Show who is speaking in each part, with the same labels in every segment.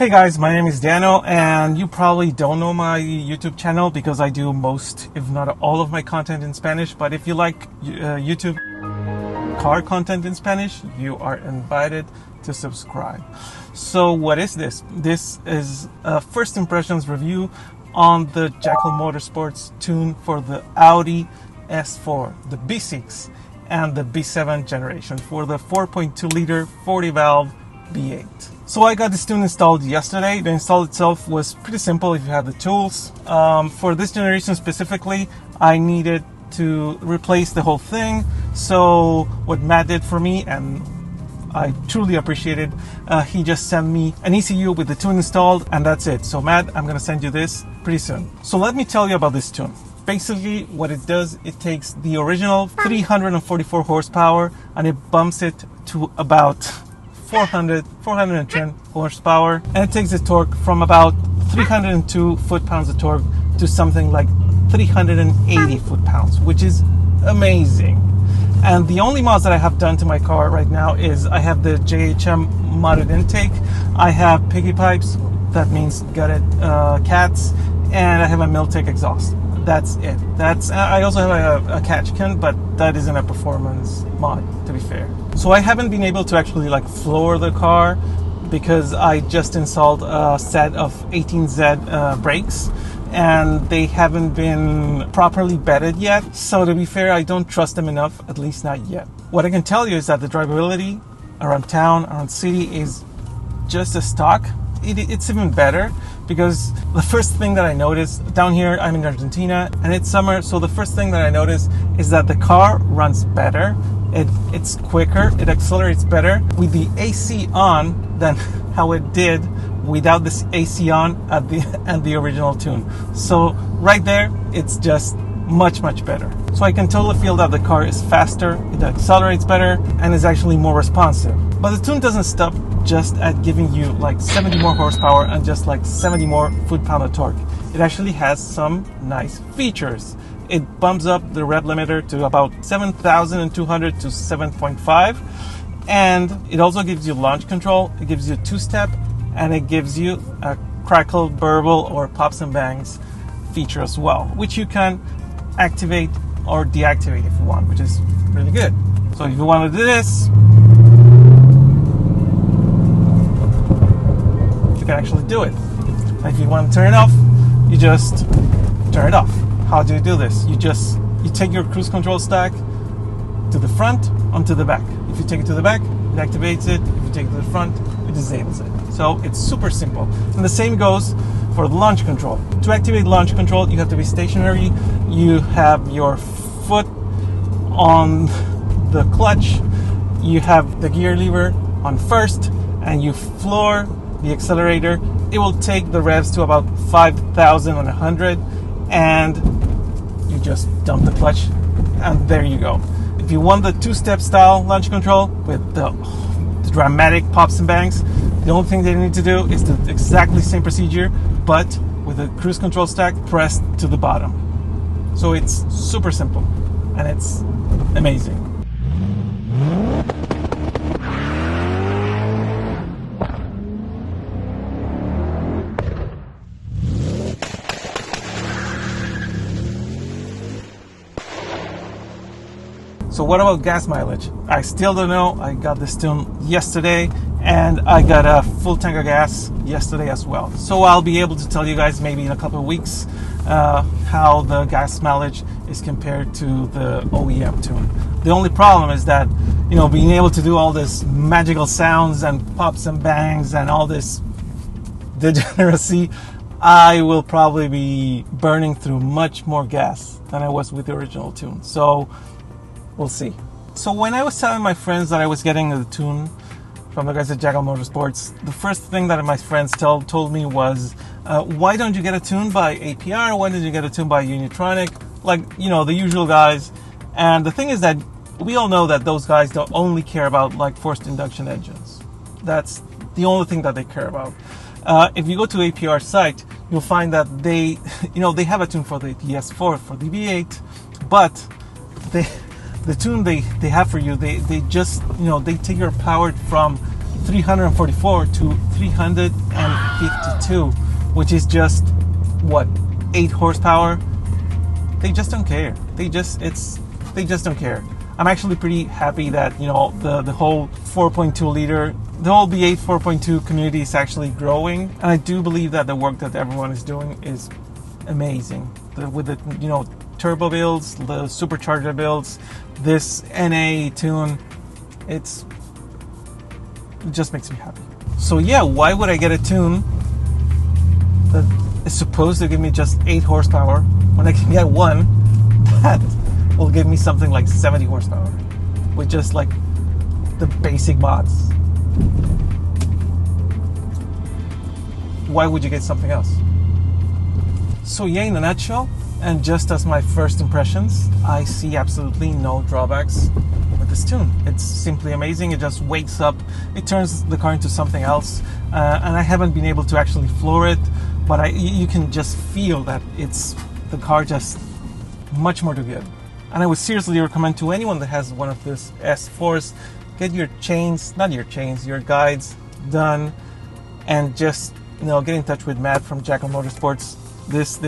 Speaker 1: Hey guys, my name is Dano, and you probably don't know my YouTube channel because I do most, if not all of my content in Spanish. But if you like YouTube car content in Spanish, you are invited to subscribe. So what is this? This is a first impressions review on the Jackal Motorsports tune for the Audi S4, the B6 and the B7 generation for the 4.2 liter 40 valve V8. So I got this tune installed yesterday. The install itself was pretty simple if you have the tools. For this generation specifically, I needed to replace the whole thing. So what Matt did for me, and I truly appreciate it, he just sent me an ECU with the tune installed, and that's it. So Matt, I'm gonna send you this pretty soon. So let me tell you about this tune. Basically what it does, it takes the original 344 horsepower and it bumps it to about 410 horsepower, and it takes the torque from about 302 foot-pounds of torque to something like 380 foot-pounds, which is amazing. And the only mods that I have done to my car right now is I have the JHM modded intake, I have piggy pipes, that means gutted cats, and I have a Miltech exhaust. That's it. I also have a catch can, but that isn't a performance mod, to be fair. So I haven't been able to actually like floor the car because I just installed a set of 18Z brakes and they haven't been properly bedded yet. So to be fair, I don't trust them enough, at least not yet. What I can tell you is that the drivability around town, around city is just a stock. It's even better because the first thing that I noticed down here, I'm in Argentina and it's summer, so the first thing that I noticed is that the car runs better, it's quicker, it accelerates better with the AC on than how it did without this AC on at the original tune. So right there, it's just much better. So I can totally feel that the car is faster, it accelerates better, and is actually more responsive. But the tune doesn't stop just at giving you like 70 more horsepower and just like 70 more foot-pound of torque. It actually has some nice features. It bumps up the rev limiter to about 7,200 to 7.5, and it also gives you launch control. It gives you two-step, and it gives you a crackle, burble, or pops and bangs feature as well, which you can activate or deactivate if you want, which is really good. So if you want to do this, you can actually do it. And if you want to turn it off, you just turn it off. How do you do this? You take your cruise control stack to the front, onto the back. If you take it to the back, it activates it. If you take it to the front, it disables it. So it's super simple. And the same goes for the launch control. To activate launch control, you have to be stationary. You have your foot on the clutch. You have the gear lever on first, and you floor the accelerator. It will take the revs to about 5,100, and you just dump the clutch, and there you go. If you want the two-step style launch control with the dramatic pops and bangs, the only thing they need to do is the exactly same procedure, but with the cruise control stack pressed to the bottom. So it's super simple, and it's amazing. So what about gas mileage? I still don't know. I got this tune yesterday and I got a full tank of gas yesterday as well. So I'll be able to tell you guys maybe in a couple of weeks how the gas mileage is compared to the OEM tune. The only problem is that, you know, being able to do all this magical sounds and pops and bangs and all this degeneracy, I will probably be burning through much more gas than I was with the original tune. So we'll see. So when I was telling my friends that I was getting the tune from the guys at Jackal Motorsports, the first thing that my friends told me was, why don't you get a tune by APR? Why don't you get a tune by Unitronic? Like, you know, the usual guys. And the thing is that we all know that those guys don't only care about like forced induction engines. That's the only thing that they care about. If you go to APR's site, you'll find that they have a tune for the S4, for the V8, but the tune they have for you, they just, they take your power from 344 to 350 152, which is just what, 8 horsepower. They just don't care. They just don't care. I'm actually pretty happy that, you know, the whole 4.2 liter, the whole V8 4.2 community is actually growing, and I do believe that the work that everyone is doing is amazing. With the, you know, turbo builds, the supercharger builds, this NA tune, it just makes me happy. So yeah, why would I get a tune that is supposed to give me just 8 horsepower when I can get one that will give me something like 70 horsepower with just like the basic mods? Why would you get something else? So yeah, in a nutshell, and just as my first impressions, I see absolutely no drawbacks with this tune. It's simply amazing. It just wakes up, it turns the car into something else, and I haven't been able to actually floor it, but you can just feel that the car just much more too good. And I would seriously recommend to anyone that has one of these S4s, get your guides done, and just, you know, get in touch with Matt from Jackal Motorsports. This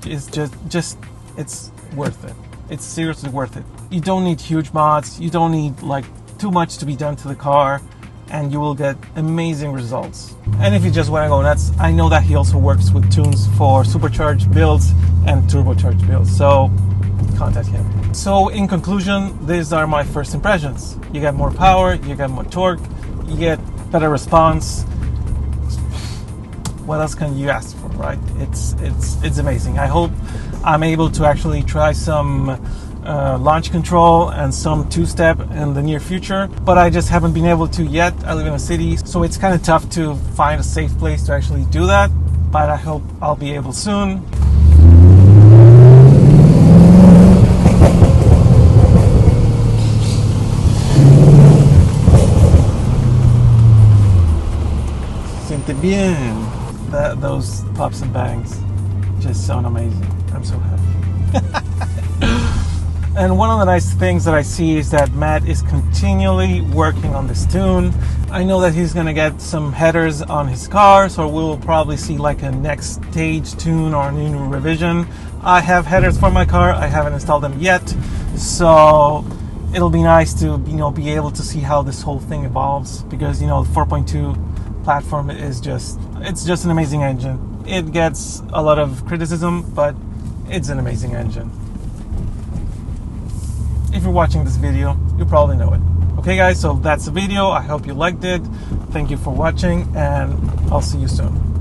Speaker 1: is just it's worth it. It's seriously worth it. You don't need huge mods. You don't need like too much to be done to the car, and you will get amazing results. And if you just want to go nuts, I know that he also works with tunes for supercharged builds and turbocharged builds, so contact him. So in conclusion, these are my first impressions. You get more power, you get more torque, you get better response. What else can you ask for, right? It's amazing. I hope I'm able to actually try some launch control and some two-step in the near future, but I just haven't been able to yet. I live in a city, so it's kind of tough to find a safe place to actually do that, but I hope I'll be able soon. Siente bien. Those pops and bangs just sound amazing. I'm so happy. And one of the nice things that I see is that Matt is continually working on this tune. I know that he's going to get some headers on his car, so we'll probably see like a next stage tune or a new revision. I have headers for my car. I haven't installed them yet, so it'll be nice to, you know, be able to see how this whole thing evolves, because, you know, the 4.2 platform is just an amazing engine. It gets a lot of criticism, but it's an amazing engine. If you're watching this video, you probably know it. Okay guys, so that's the video. I hope you liked it. Thank you for watching, and I'll see you soon.